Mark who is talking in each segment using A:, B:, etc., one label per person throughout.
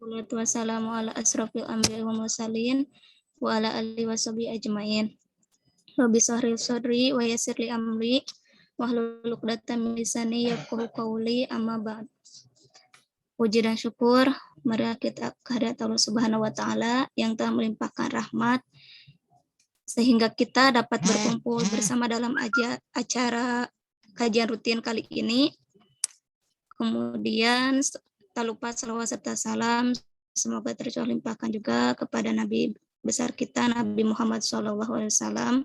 A: Wassalatu wassalamu ala asrofil anbiya'i wal mursalin wa ala alihi washabihi ajmain. Rabbi shrah sadri wa yassir li amri wahlul 'uqdatam min lisani yafqahu qawli, amma ba'd. Puji dan syukur marilah kita kehadirat Allah Subhanahu wa taala yang telah melimpahkan rahmat sehingga kita dapat berkumpul bersama dalam acara kajian rutin kali ini. Kemudian tak lupa salawat serta salam semoga tercurah limpahkan juga kepada Nabi besar kita, Nabi Muhammad SAW.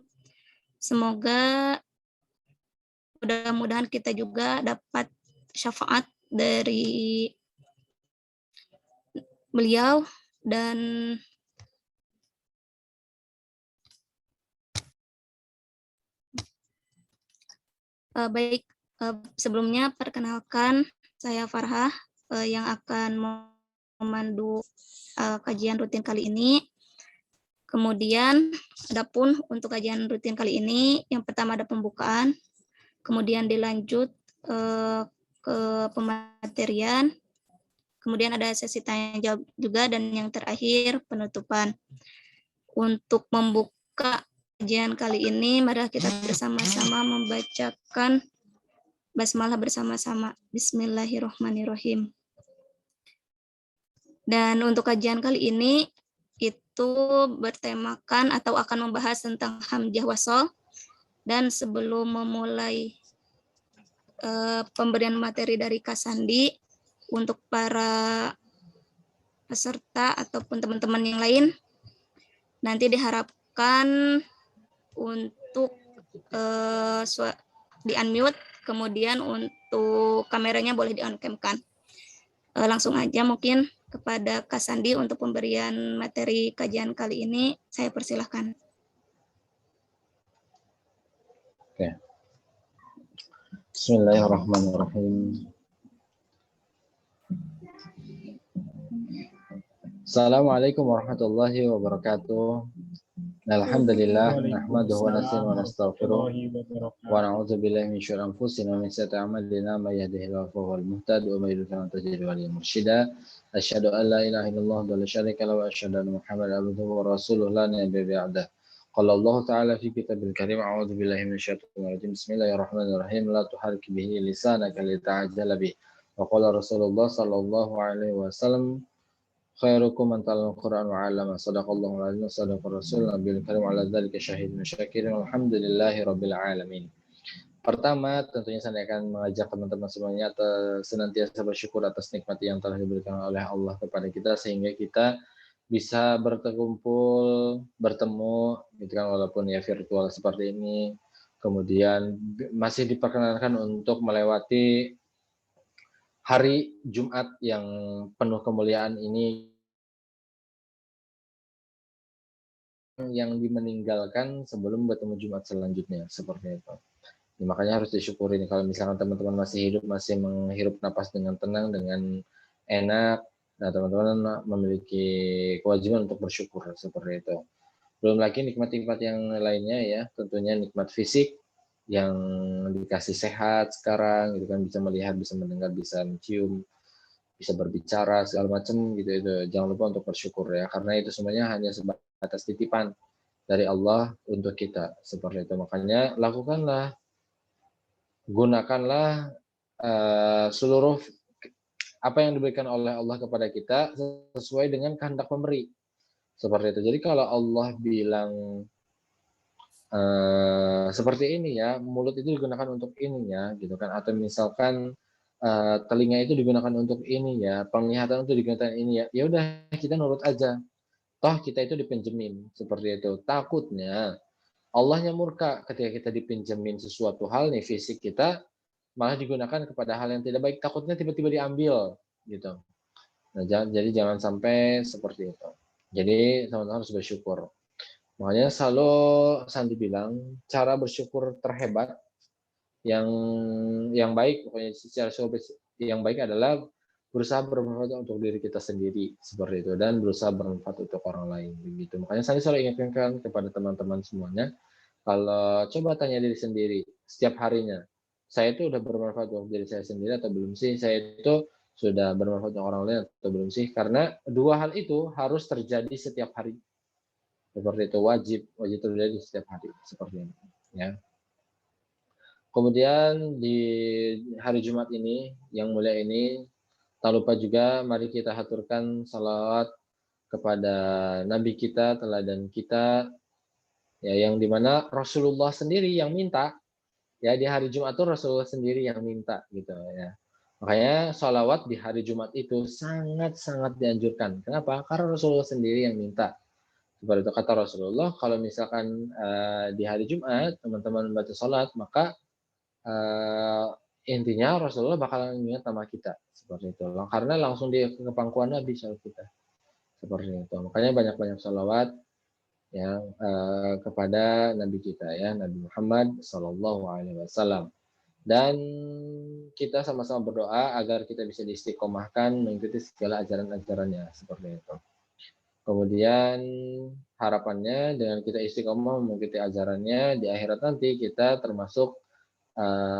A: Semoga mudah-mudahan kita juga dapat syafaat dari beliau dan baik, sebelumnya perkenalkan saya Farhah yang akan memandu kajian rutin kali ini. Kemudian adapun untuk kajian rutin kali ini yang pertama ada pembukaan, kemudian dilanjut ke pematerian, kemudian ada sesi tanya jawab juga, dan yang terakhir penutupan. Untuk membuka kajian kali ini, mari kita bersama-sama membacakan basmalah bersama-sama. Bismillahirrahmanirrahim. Dan untuk kajian kali ini itu bertemakan atau akan membahas tentang hamzah wasol. Dan sebelum memulai pemberian materi dari Kak Sandi, untuk para peserta ataupun teman-teman yang lain, nanti diharapkan untuk di-unmute, kemudian untuk kameranya boleh di-on-cam-kan. Langsung aja mungkin kepada Kak Sandi untuk pemberian materi kajian kali ini, saya persilahkan.
B: Oke. Bismillahirrahmanirrahim. Assalamualaikum warahmatullahi wabarakatuh. Alhamdulillah, nahmaduhu wa nasta'inuhu wa nastaghfiruh wa na'udzu billahi min syururi anfusina wa min sayyiati a'malina, may yahdihillahu fa huwal muhtadi wa may yudlil falan tajida lahu mursyida. Asyhadu an la ilaha illallah wa la syarika lahu wa asyhadu anna Muhammadan abduhu wa rasuluhu la nabiyya ba'dahu. Qala Allah ta'ala fi kitabil karim, a'udzu billahi minasyaitonir rajim. Bismillahirrahmanirrahim. La tuharrik bihi lisanaka lita'jala bihi. Wa qala Rasulullah sallallahu alaihi wasallam, khairukum man ta'allama al-Qur'an wa 'allama. Shadaqallahu al-'azim wa sadaqa Rasul nabiyil karim, 'ala dzalika syahidun syakirin, alhamdulillahi rabbil alamin. Pertama, tentunya saya akan mengajak teman-teman semuanya senantiasa bersyukur atas nikmat yang telah diberikan oleh Allah kepada kita, sehingga kita bisa berkumpul, bertemu gitu kan, walaupun ya virtual seperti ini. Kemudian masih diperkenankan untuk melewati hari Jumat yang penuh kemuliaan ini, yang dimeninggalkan sebelum bertemu Jumat selanjutnya, seperti itu. Ya, makanya harus disyukuri nih, kalau misalkan teman-teman masih hidup, masih menghirup napas dengan tenang, dengan enak, nah teman-teman memiliki kewajiban untuk bersyukur, seperti itu. Belum lagi nikmat-nikmat yang lainnya ya, tentunya nikmat fisik yang dikasih sehat sekarang, gitu kan, bisa melihat, bisa mendengar, bisa mencium, bisa berbicara, segala macam gitu. Itu jangan lupa untuk bersyukur ya, karena itu semuanya hanya sebatas titipan dari Allah untuk kita, seperti itu. Makanya lakukanlah, gunakanlah seluruh apa yang diberikan oleh Allah kepada kita sesuai dengan kehendak pemberi, seperti itu. Jadi kalau Allah bilang seperti ini ya, mulut itu digunakan untuk ini ya, gitu kan, atau misalkan telinga itu digunakan untuk ini ya, penglihatan itu digunakan ini ya, ya udah kita nurut aja, toh kita itu dipinjemin, seperti itu. Takutnya Allahnya murka ketika kita dipinjemin sesuatu hal nih, fisik kita malah digunakan kepada hal yang tidak baik, takutnya tiba-tiba diambil gitu. Nah, jadi jangan sampai seperti itu. Jadi teman-teman harus bersyukur. Makanya selalu Sandi bilang, cara bersyukur terhebat yang baik, pokoknya secara yang baik adalah berusaha bermanfaat untuk diri kita sendiri, seperti itu, dan berusaha bermanfaat untuk orang lain, begitu. Makanya saya selalu ingatkan kepada teman-teman semuanya, kalau coba tanya diri sendiri setiap harinya, saya itu udah bermanfaat untuk diri saya sendiri atau belum sih? Saya itu sudah bermanfaat untuk orang lain atau belum sih? Karena dua hal itu harus terjadi setiap hari. Seperti itu, wajib terjadi setiap hari seperti ini, ya. Kemudian di hari Jumat ini yang mulia ini, tak lupa juga mari kita haturkan salawat kepada Nabi kita, teladan kita, ya, yang dimana Rasulullah sendiri yang minta, ya, di hari Jumat itu Rasulullah sendiri yang minta gitu ya. Makanya sholawat di hari Jumat itu sangat-sangat dianjurkan. Kenapa? Karena Rasulullah sendiri yang minta. Seperti itu kata Rasulullah, kalau misalkan di hari Jumat teman-teman baca sholat, maka intinya Rasulullah bakalan ingat nama kita. Seperti itu. Karena langsung di kepangkuan Nabi sholat kita. Seperti itu. Makanya banyak-banyak sholawat yang kepada Nabi kita ya, Nabi Muhammad Sallallahu Alaihi Wasallam. Dan kita sama-sama berdoa agar kita bisa diistiqomahkan mengikuti segala ajaran-ajarannya seperti itu. Kemudian harapannya dengan kita istiqomah mengikuti ajarannya, di akhirat nanti kita termasuk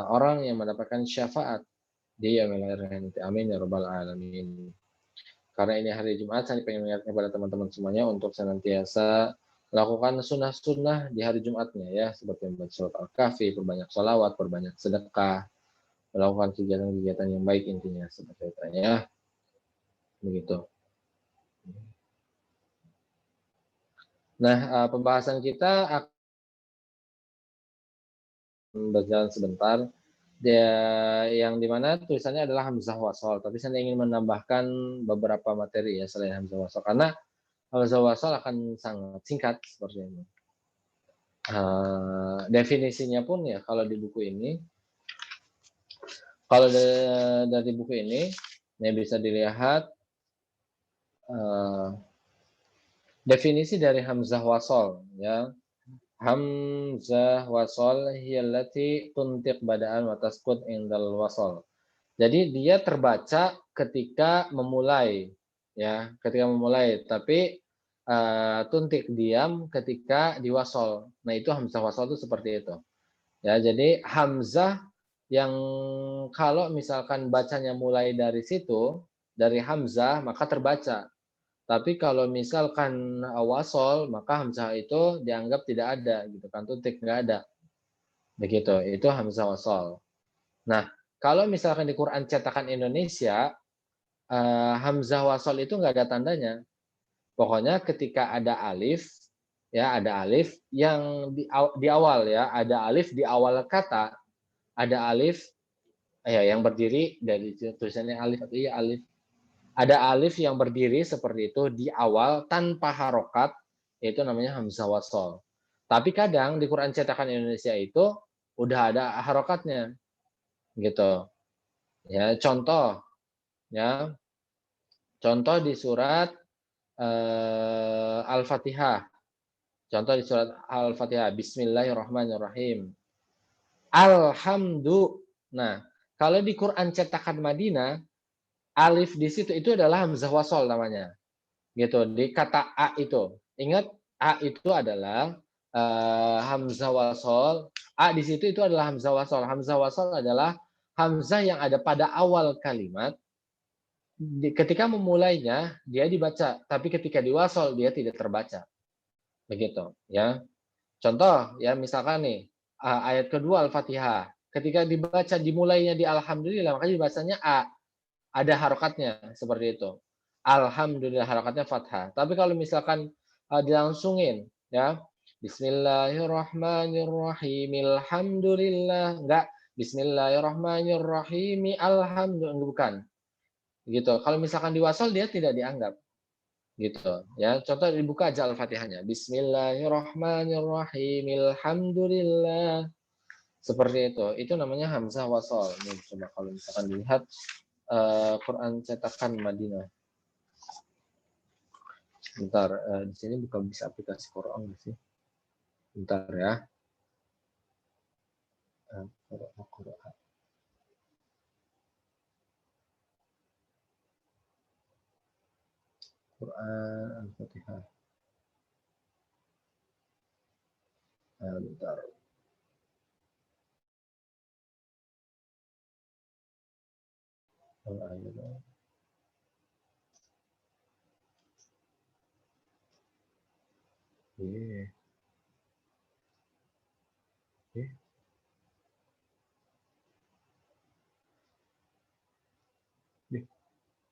B: orang yang mendapatkan syafaat di yaumil akhir nanti. Amin ya rabbal alamin. Karena ini hari Jumat, saya ingin mengingatkan kepada teman-teman semuanya untuk senantiasa lakukan sunnah-sunnah di hari Jumatnya ya, seperti membaca surat Al-Kahfi, perbanyak sholawat, perbanyak sedekah, melakukan kegiatan-kegiatan yang baik intinya seperti itu ya. Begitu. Nah, pembahasan kita akan berjalan sebentar. Yang dimana tulisannya adalah hamzah wasol, tapi saya ingin menambahkan beberapa materi ya selain hamzah wasol, karena hamzah wasol akan sangat singkat seperti ini. Definisinya pun ya kalau di buku ini, kalau dari buku ini bisa dilihat definisi dari hamzah wasol ya. Hamzah wasol hiyallati tuntiq bada'an wa taskut indal wasol. Jadi dia terbaca ketika memulai ya, ketika memulai, tapi tuntik diam ketika diwasol. Nah, itu hamzah wasol itu seperti itu. Ya, jadi hamzah yang kalau misalkan bacanya mulai dari situ, dari hamzah maka terbaca. Tapi kalau misalkan wasol, maka hamzah itu dianggap tidak ada gitu kan, tuntik nggak ada. Begitu, itu hamzah wasol. Nah, kalau misalkan di Quran cetakan Indonesia, hamzah wasol itu nggak ada tandanya. Pokoknya ketika ada alif, ya ada alif yang di awal ya, ada alif di awal kata, ada alif ya yang berdiri dari tulisannya alif atau iya alif. Ada alif yang berdiri seperti itu di awal tanpa harokat, itu namanya hamzah wasol. Tapi kadang di Quran cetakan Indonesia itu udah ada harokatnya, gitu. Ya contoh, ya contoh di surat Al-Fatihah. Contoh di surat Al-Fatihah. Bismillahirrahmanirrahim. Alhamdulillah. Nah, kalau di Quran cetakan Madinah, alif di situ itu adalah hamzah wasol namanya. Gitu, di kata A itu. Ingat, A itu adalah hamzah wasol. A di situ itu adalah hamzah wasol. Hamzah wasol adalah hamzah yang ada pada awal kalimat. Ketika memulainya, dia dibaca. Tapi ketika diwasol, dia tidak terbaca. Begitu, ya. Contoh ya misalkan nih ayat kedua Al-Fatihah. Ketika dibaca dimulainya di alhamdulillah maka dibacanya A. Ada harokatnya seperti itu. Alhamdulillah harokatnya fathah. Tapi kalau misalkan dilangsungin ya Bismillahirrahmanirrahim. Alhamdulillah enggak Bismillahirrahmanirrahim. Alhamdulillah bukan. Gitu. Kalau misalkan diwasal dia tidak dianggap. Gitu ya, contoh dibuka aja Al-Fatihahnya. Bismillahirrahmanirrahim. Alhamdulillah. Seperti itu namanya hamzah wasol. Ini coba kalau misalkan dilihat Quran cetakan Madinah. Bentar, di sini bukan bisa aplikasi Quran sih. Bentar ya. Quran. Quran Al-Fatihah. Bentar.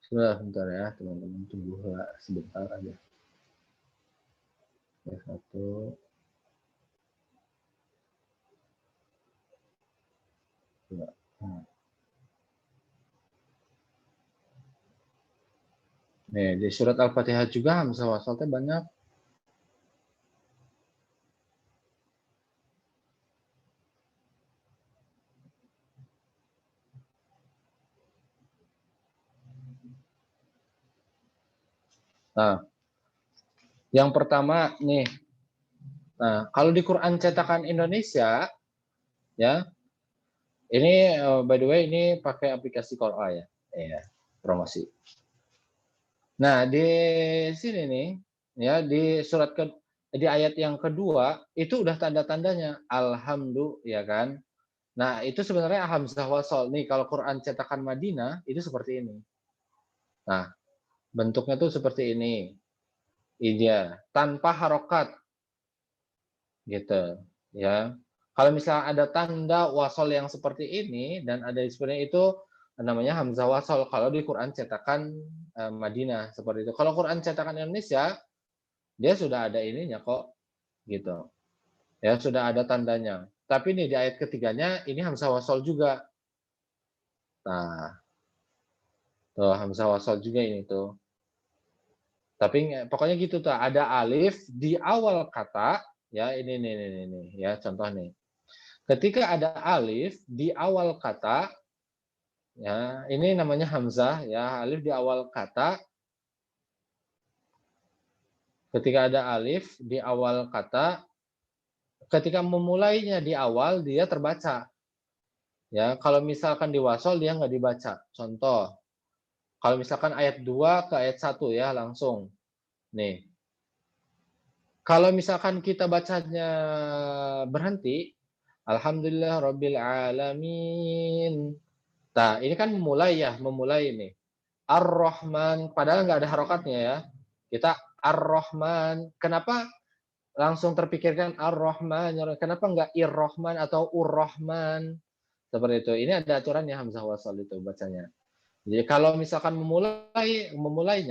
B: Sudah, bentar ya teman-teman, tunggu sebentar aja. Ya, satu. Dua. Nih, di surat Al-Fatihah juga hamzah wasalnya banyak. Nah, yang pertama nih. Nah, kalau di Quran cetakan Indonesia, ya, ini by the way ini pakai aplikasi Qora ya, promosi. Nah, di sini nih, ya di di ayat yang kedua itu udah tanda-tandanya alhamdulillah, ya kan. Nah, itu sebenarnya hamzah wasol nih. Kalau Quran cetakan Madinah itu seperti ini. Nah, bentuknya tuh seperti ini. Iya, tanpa harokat, gitu, ya. Kalau misalnya ada tanda wasol yang seperti ini dan ada sebenarnya itu namanya hamzah wasol. Kalau di Quran cetakan Madinah seperti itu. Kalau Quran cetakan Indonesia dia sudah ada ininya kok, gitu. Ya sudah ada tandanya. Tapi nih di ayat ketiganya ini hamzah wasol juga. Nah, tuh hamzah wasol juga ini tuh. Tapi pokoknya gitu tuh, ada alif di awal kata, ya ini ya contoh nih. Ketika ada alif di awal kata, ya ini namanya hamzah ya, alif di awal kata. Ketika ada alif di awal kata, ketika memulainya di awal dia terbaca. Ya, kalau misalkan di wasol dia nggak dibaca. Contoh, kalau misalkan ayat 2 ke ayat 1 ya langsung. Nih. Kalau misalkan kita bacanya berhenti, alhamdulillah rabbil alamin. Nah, ini kan memulai ini. Ar-Rahman, padahal nggak ada harokatnya ya. Kita Ar-Rahman. Kenapa langsung terpikirkan Ar-Rahman? Kenapa nggak Ir-Rahman atau Ur-Rahman? Seperti itu. Ini ada aturannya hamzah wasal itu bacanya. Jadi kalau misalkan memulai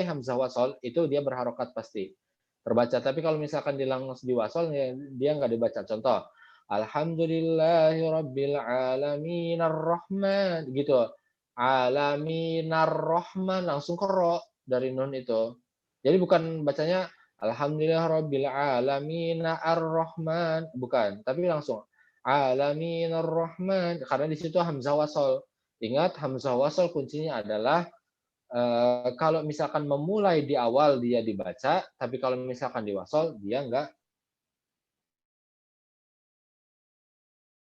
B: hamzah wasal itu dia berharokat pasti terbaca. Tapi kalau misalkan di wasal ya, dia nggak dibaca. Contoh, Alhamdulillahirabbil alamin arrahman gitu. Alamin arrahman langsung kero dari nun itu. Jadi bukan bacanya Alhamdulillahirabbil alamin arrahman, bukan, tapi langsung alamin arrahman karena di situ hamzah wasal. Ingat hamzah wasal kuncinya adalah kalau misalkan memulai di awal dia dibaca, tapi kalau misalkan di wasal dia enggak.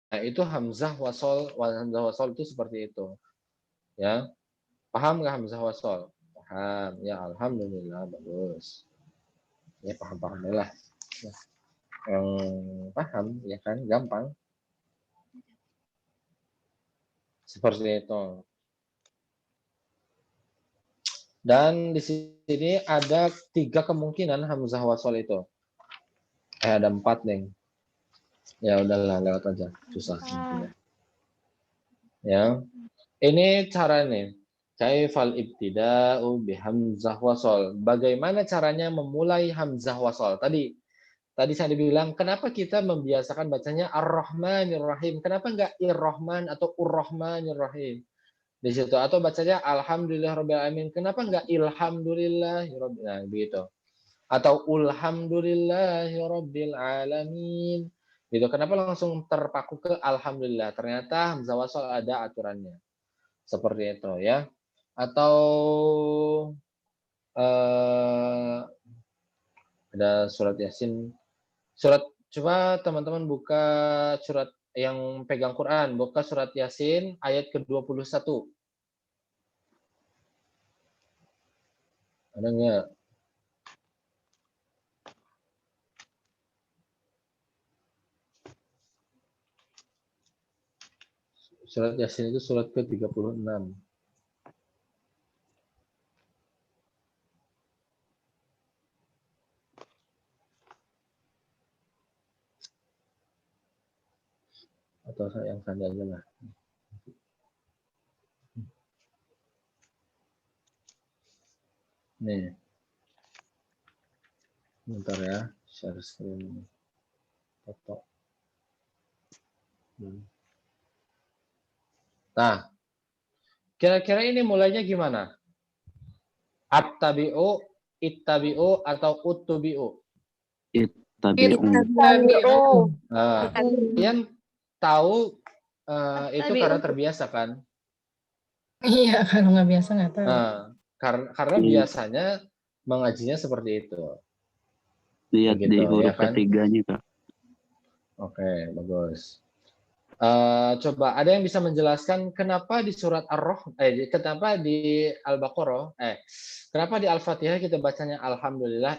B: Nah, itu hamzah wasal itu seperti itu. Ya. Paham nggak hamzah wasal? Paham. Ya, alhamdulillah bagus. Ya, paham-paham lah. Ya. Yang paham ya kan gampang. Seperti itu. Dan di sini ada 3 kemungkinan hamzah wasal itu. Ada 4 nih. Ya udahlah lewat aja, susah. Ya. Ini cara nih. Kaifal ibtida'u bihamzah wasal. Bagaimana caranya memulai hamzah wasal? Tadi saya bilang kenapa kita membiasakan bacanya Ar-Rahmanir Rahim? Kenapa enggak Ir-Rahman atau Ur-Rahmanir Rahim? Di situ atau bacanya Alhamdulillahirabbil alamin. Kenapa enggak Ilhamdulillahirabbil alamin? Nah, begitu. Atau Alhamdulillahirabbil alamin. Gitu. Kenapa langsung terpaku ke alhamdulillah? Ternyata hamzah wasal ada aturannya. Seperti itu ya. Atau ada surat Yasin. Coba teman-teman buka surat yang pegang Quran, buka surat Yasin ayat ke-21. Ada enggak? Surat Yasin itu surat ke-36. Atau yang sandi aja lah. Nih. Bentar ya, share screen foto. Nah, kira-kira ini mulainya gimana? Attabi'u, ittabi'u, atau uttubi'u?
C: Ittabi'u.
B: Nah, kalian tahu itu karena terbiasa kan?
C: Iya, kalau nggak biasa nggak tahu.
B: Nah, karena biasanya mengajinya seperti itu.
D: Lihat
B: Begitu,
D: di huruf
B: ya kan?
D: ketiganya, Kak.
B: Oke, bagus. Coba ada yang bisa menjelaskan kenapa di surat kenapa di Al-Baqarah, kenapa di Al-Fatihah kita bacanya Alhamdulillah,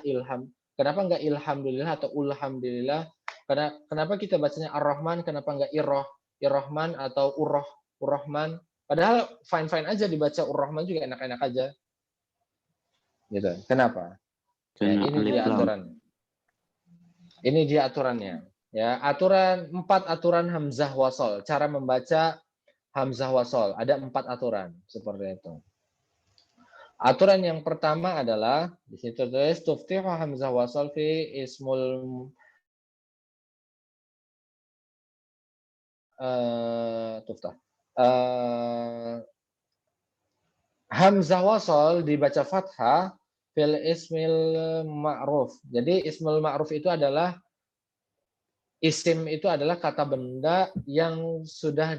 B: kenapa enggak Ilhamdulillah atau Ulhamdulillah? Kenapa kita bacanya Ar-Rahman, kenapa enggak Irrahman atau Urrahman? Padahal fine-fine aja dibaca Urrahman juga enak-enak aja. Gitu. Kenapa?
D: Karena
B: ini
D: alif
B: dia
D: lam.
B: aturan. Ini dia aturannya. Ya, 4 aturan hamzah wasol. Cara membaca hamzah wasol. Ada 4 aturan seperti itu. Aturan yang pertama adalah di situ tulis tuftihu hamzah wasol fi ismul tuftah. Hamzah wasol dibaca fathah fil ismil ma'ruf. Jadi ismul ma'ruf itu adalah isim itu adalah kata benda yang sudah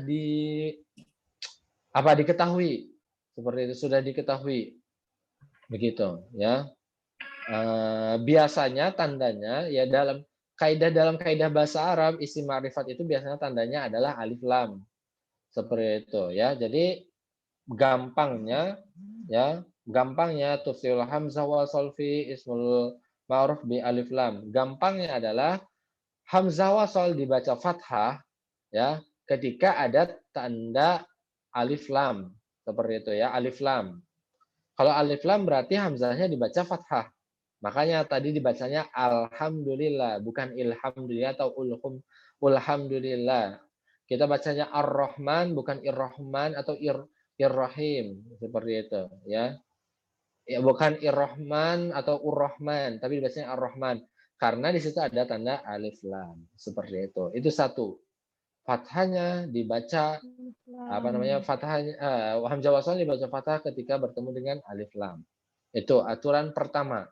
B: diketahui, seperti itu, sudah diketahui, begitu ya. Biasanya tandanya ya dalam kaidah bahasa Arab isim ma'rifat itu biasanya tandanya adalah alif lam, seperti itu ya. Jadi gampangnya tufsil hamzah wa solfi ismul ma'ruf bi alif lam. Gampangnya adalah hamzah wasol dibaca fathah ya ketika ada tanda alif lam, seperti itu ya, alif lam. Kalau alif lam berarti hamzahnya dibaca fathah. Makanya tadi dibacanya alhamdulillah, bukan ilhamdulillah atau ulhamdulillah. Kita bacanya ar-Rahman bukan ir-Rahman atau ir-Rahim, seperti itu ya. Ya bukan ir-Rahman atau ur-Rahman, tapi dibacanya ar-Rahman. Karena di situ ada tanda alif lam, seperti itu. Itu satu. Fathahnya dibaca fathahnya hamzah wasal dibaca fathah ketika bertemu dengan alif lam. Itu aturan pertama.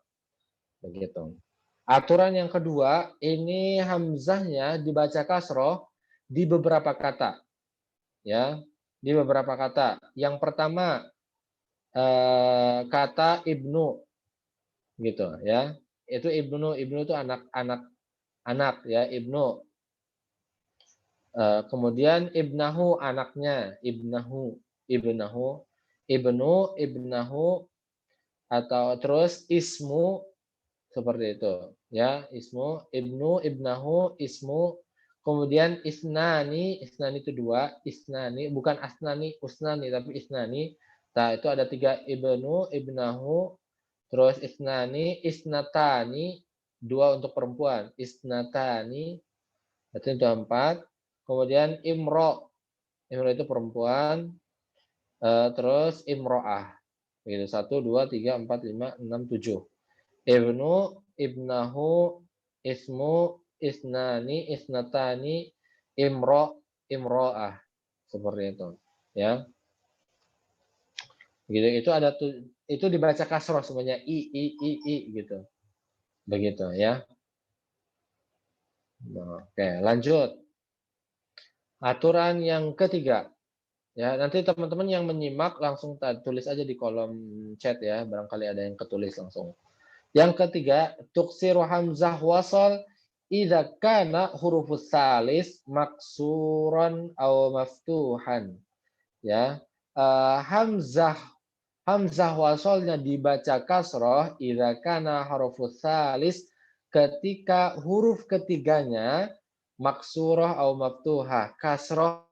B: Begitu. Aturan yang kedua, ini hamzahnya dibaca kasroh di beberapa kata. Ya, di beberapa kata. Yang pertama kata ibnu gitu ya. Itu ibnu itu anak ya, ibnu. Kemudian ibnahu anaknya, ibnu, atau terus ismu seperti itu ya, ismu, ibnu, ibnahu, ismu. Kemudian isnani itu 2, isnani bukan asnani, usnani tapi isnani. Nah, itu ada 3, ibnu, ibnahu, terus isnani, isnatani, 2 untuk perempuan, isnatani, itu 4. Kemudian imro itu perempuan, terus imro'ah, gitu, 1, 2, 3, 4, 5, 6, 7. Ibnu, ibnahu, ismu, isnani, isnatani, imro'ah, seperti itu ya. Gitu, itu dibaca kasroh semuanya, i gitu. Begitu ya. Oke, lanjut. Aturan yang ketiga. Ya, nanti teman-teman yang menyimak langsung tulis aja di kolom chat ya, barangkali ada yang ketulis langsung. Yang ketiga, tuksiru hamzah wasal idza kana hurufus salis maksuran aw maftuhan. Ya. Hamzah wasalnya dibaca kasroh idza kana hurufus salis ketika huruf ketiganya maksurah atau maftuhah, kasroh.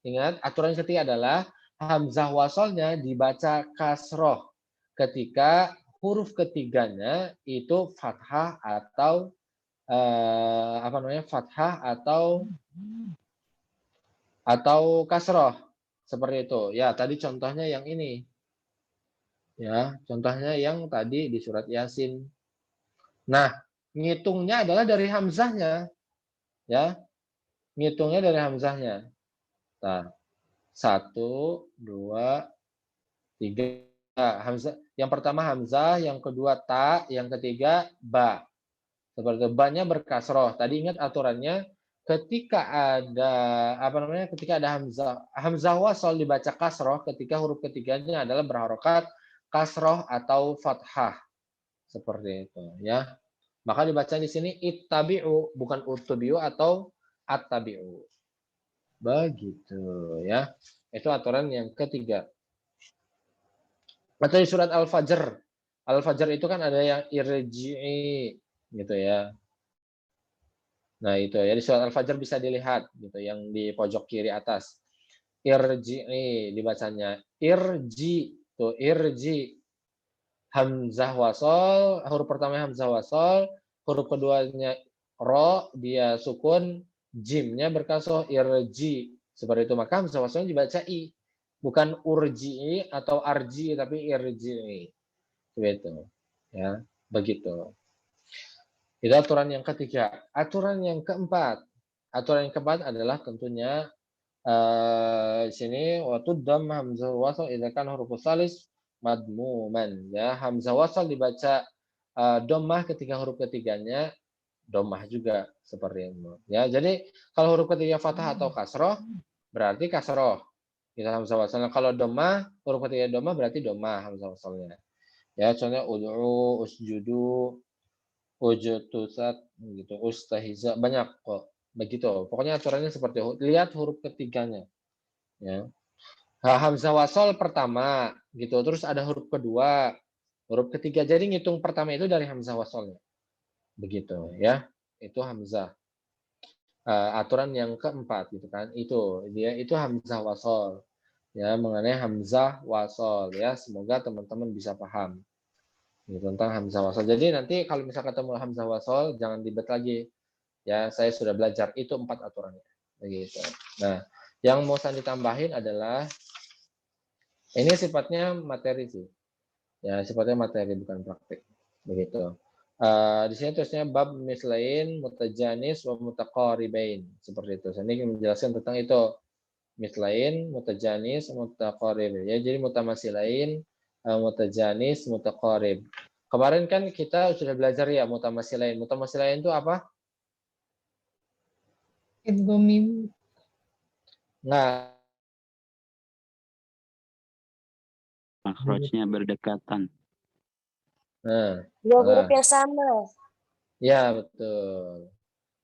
B: Ingat, aturan ketiga adalah hamzah wasalnya dibaca kasroh ketika huruf ketiganya itu fathah atau apa namanya, fathah atau kasroh seperti itu. Ya, tadi contohnya yang ini. Ya, contohnya yang tadi di surat Yasin. Nah, ngitungnya adalah dari hamzahnya. Ya, ngitungnya dari hamzahnya. Nah, 1, 2, 3. Hamzah. Yang pertama hamzah, yang kedua ta, yang ketiga ba. Seperti itu. Ba-nya berkasroh. Tadi ingat aturannya ketika ada apa namanya? Ketika ada hamzah wasal dibaca kasroh ketika huruf ketiganya adalah berharokat kasroh atau fathah. Seperti itu, ya. Maka dibaca di sini ittabi'u, bukan utubi'u atau attabi'u. Begitu, ya. Itu aturan yang ketiga. Atau di surat Al-Fajr. Al-Fajr itu kan ada yang irji'i gitu ya. Nah, itu ya di surat Al-Fajr bisa dilihat gitu yang di pojok kiri atas. Irji'i dibacanya irji, tuh irji. Hamzah wasol, huruf pertama hamzah wasol, huruf keduanya ro, dia sukun, jimnya berkasroh irji. Seperti itu, maka hamzah wasolnya dibaca i. Bukan urji'i atau arji, tapi irji'i. Begitu. Ya, begitu. Itu aturan yang ketiga. Aturan yang keempat. Aturan yang keempat adalah tentunya sini waktu dam hamzah wasal idza kan huruf salis madmuman, ya. Hamzah wasal dibaca dhammah ketika huruf ketiganya dhammah juga seperti itu, ya. Jadi kalau huruf ketiga fathah atau kasroh berarti kasroh kita hamzah wasalnya. Kalau dhammah, huruf ketiga dhammah berarti dhammah hamzah wasalnya, ya. Contohnya ud'u, usjudu, ujutusat gitu, ustahiza, banyak kok begitu. Pokoknya aturannya seperti itu. Lihat huruf ketiganya, ya. Hamzah wasol pertama gitu, terus ada huruf kedua, huruf ketiga. Jadi ngitung pertama itu dari hamzah wasolnya. Begitu, ya. Itu hamzah. Aturan yang keempat gitu kan. Itu dia, itu hamzah wasol. Ya, mengenai hamzah wasol, ya. Semoga teman-teman bisa paham tentang hamzah wasol. Jadi nanti kalau misalkan ketemu hamzah wasol jangan ribet lagi. Ya, saya sudah belajar itu 4 aturannya. Begitu. Nah, yang mau saya ditambahin adalah ini sifatnya materi sih. Ya, sifatnya materi bukan praktik. Begitu. Di sini terusnya bab mislain, mutajanis, wa mutaqaribain. Seperti itu. Ini menjelaskan tentang itu. Mislain, mutajanis, mutaqarib. Ya, jadi mutamasilain, mutajanis, mutaqarib. Kemarin kan kita sudah belajar ya mutamasilain. Mutamasilain itu apa?
C: Idghamim.
B: Nah,
D: Makhrajnya berdekatan.
B: nah,
E: Dua huruf
B: nah.
E: yang sama.
B: Ya, betul.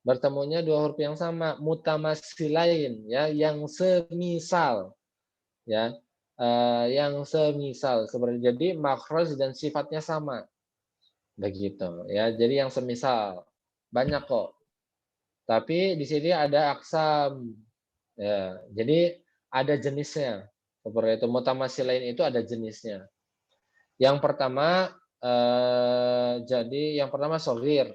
B: Bertemunya dua huruf yang sama, mutamasilain, ya, yang semisal, ya, yang semisal seperti, jadi makhraj dan sifatnya sama, begitu, ya. Jadi yang semisal banyak kok, tapi di sini ada aksam, ya. Jadi ada jenisnya, seperti itu. Mutamasilain itu ada jenisnya. Yang pertama, jadi yang pertama sogir,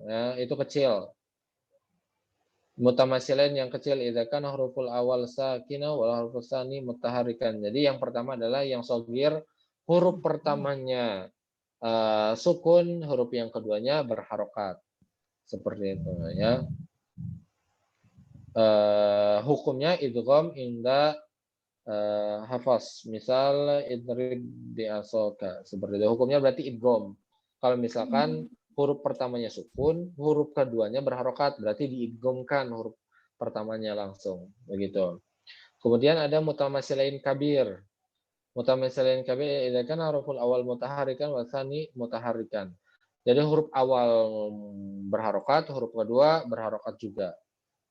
B: ya, itu kecil. Mutamasilain yang kecil idza kana huruful awal sakinah wal hurufus tsani mutaharikan. Jadi yang pertama adalah yang sogir, huruf pertamanya sukun, huruf yang keduanya berharokat. Seperti itu, ya. Hukumnya idgham inda hafaz. Misal idrib bi asoka. Seperti itu. Hukumnya berarti idgham. Kalau misalkan huruf pertamanya sukun, huruf keduanya berharokat, berarti diidghamkan huruf pertamanya langsung, begitu. Kemudian ada mutamasilain kabir. Mutamasilain kabir idza kana huruful awal mutaharikan wa tsani mutaharikan. Jadi huruf awal berharokat, huruf kedua berharokat juga.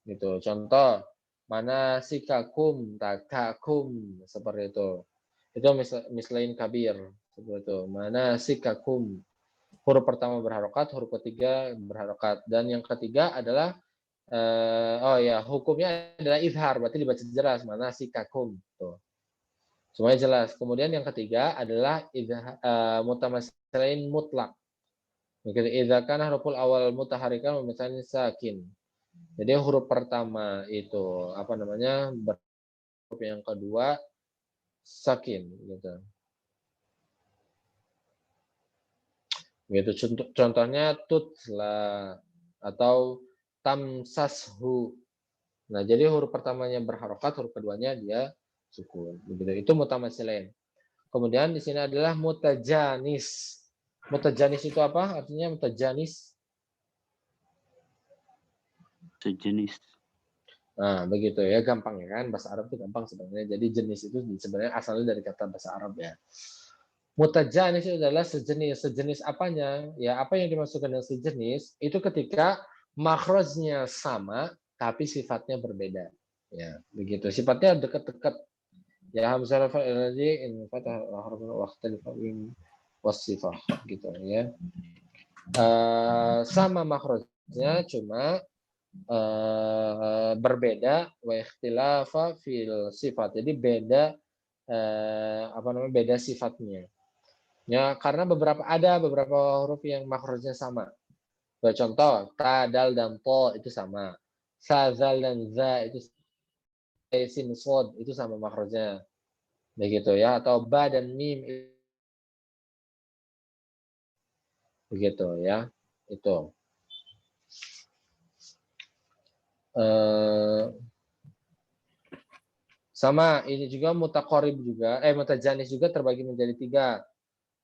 B: Gitu. Contoh, manasikakum, takakum, seperti itu. Itu mislain kabir, seperti itu. Manasikakum. Huruf pertama berharokat, huruf ketiga berharokat, dan yang ketiga adalah hukumnya adalah izhar, berarti dibaca jelas manasikakum. Tuh. Semuanya jelas. Kemudian yang ketiga adalah mutamasilain mutlak. Begitu. Idza kana huruful awal mutaharrikan misalnya sakin. Jadi huruf pertama itu apa namanya? Huruf yang kedua sakin gitu. Gitu. Contohnya tutla atau tamsashu. Nah, jadi huruf pertamanya berharokat, huruf keduanya dia sukun. Begitu. Itu mutamasilain. Kemudian di sini adalah mutajanis. Mutajanis itu apa? Artinya mutajanis.
D: Sejenis.
B: Nah, begitu ya, gampang ya kan? Bahasa Arab itu gampang sebenarnya. Jadi jenis itu sebenarnya asalnya dari kata bahasa Arab ya. Mutajanis itu adalah sejenis. Sejenis apanya? Ya, apa yang dimaksudkan dengan sejenis? Itu ketika makhrajnya sama, tapi sifatnya berbeda. Ya, begitu. Sifatnya dekat-dekat. Ya, hamzah fa'il in fatah waqtal fa'il wasifah gitu ya. Sama makhrajnya cuma berbeda wa ikhtilafa fil sifat. Jadi beda apa namanya? Beda sifatnya. Ya, karena ada beberapa huruf yang makhrajnya sama. Contoh, ta, dal dan to itu sama. Sa, zal dan za itu sin, sod itu sama makhrajnya. Begitu ya, atau ba dan mim begitu ya. Itu. Sama ini juga mutaqarib juga, mutajanis juga terbagi menjadi 3.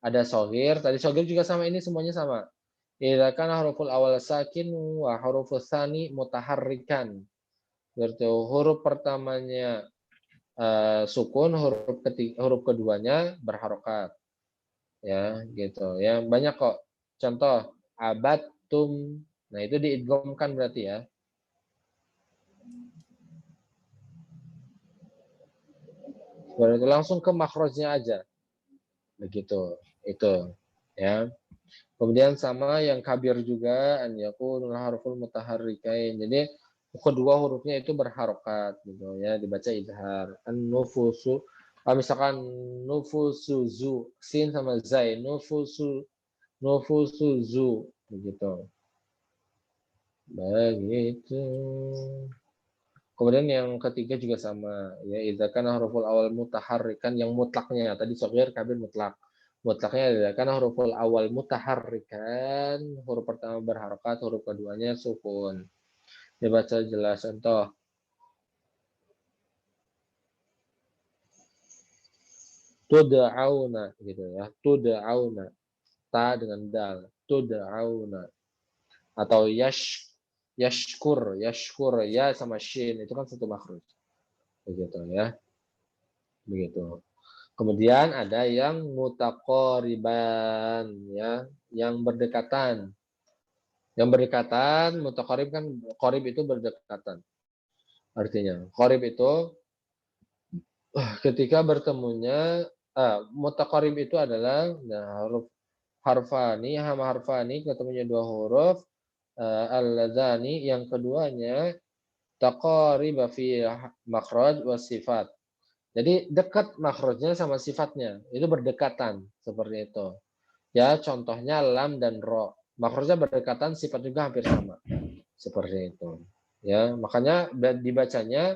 B: Ada shogir, tadi shogir juga sama, ini semuanya sama. Idza kana huruful awal sakin wa hurufus tsani mutaharrikan. Berarti huruf pertamanya sukun, huruf keduanya berharokat. Ya, gitu. Ya, banyak kok. Contoh abatum. Nah, itu diidghamkan berarti ya. Berarti langsung ke makhrajnya aja. Begitu. Itu, ya. Kemudian sama yang kabir juga an yakunul harful mutaharrikain. Jadi kedua hurufnya itu berharokat gitu ya, dibaca idhar. An-nufusu misalkan nufusuzu sin sama zai, nufusuzu begitu. Begitu. Kemudian yang ketiga juga sama ya, idza kana huruful awal mutaharrikan yang mutlaknya tadi shagir kabir mutlak. Mutlaknya adalah karena huruful awal mutaharrikan, huruf pertama berharokat, huruf keduanya sukun. Dibaca jelas. Contoh tud'auna gitu ya. Tud'auna. Ta dengan dal. Tud'auna. Atau yashkur ya sama shin itu kan satu makhraj. Begitu ya. Begitu. Kemudian ada yang mutaqariban ya, yang berdekatan. Yang berdekatan, mutaqarib kan qarib itu berdekatan. Artinya, qarib itu ketika bertemunya mutaqarib itu adalah huruf harfani, hama harfani ketemunya 2 huruf al-ladzani yang keduanya taqariba fi makhraj wa sifat. Jadi dekat makhrajnya sama sifatnya, itu berdekatan seperti itu. Ya, contohnya lam dan ro. Makhrajnya berdekatan, sifat juga hampir sama. Seperti itu. Ya, makanya dibacanya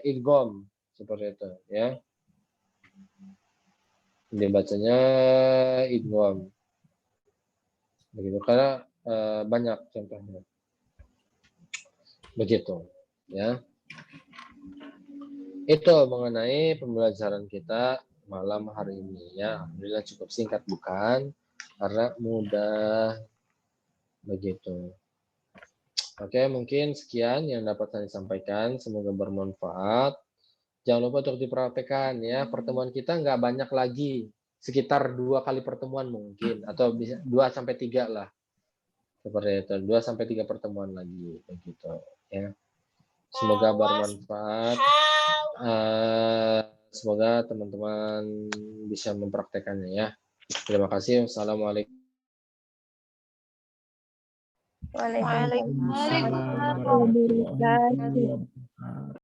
B: idgham seperti itu, ya. Dibacanya idgham. Begitu karena banyak contohnya. Begitu, ya. Itu mengenai pembelajaran kita malam hari ini ya. Alhamdulillah cukup singkat bukan? Karena mudah begitu. Oke, mungkin sekian yang dapat saya sampaikan. Semoga bermanfaat. Jangan lupa untuk dipraktekkan ya. Pertemuan kita nggak banyak lagi. Sekitar 2 kali pertemuan mungkin. Atau bisa 2-3 lah. Seperti itu. 2-3 pertemuan lagi. Begitu ya. Semoga bermanfaat. Semoga teman-teman bisa mempraktekannya ya. Terima kasih. Wassalamualaikum.
E: Waalaikumsalam warahmatullahi wabarakatuh.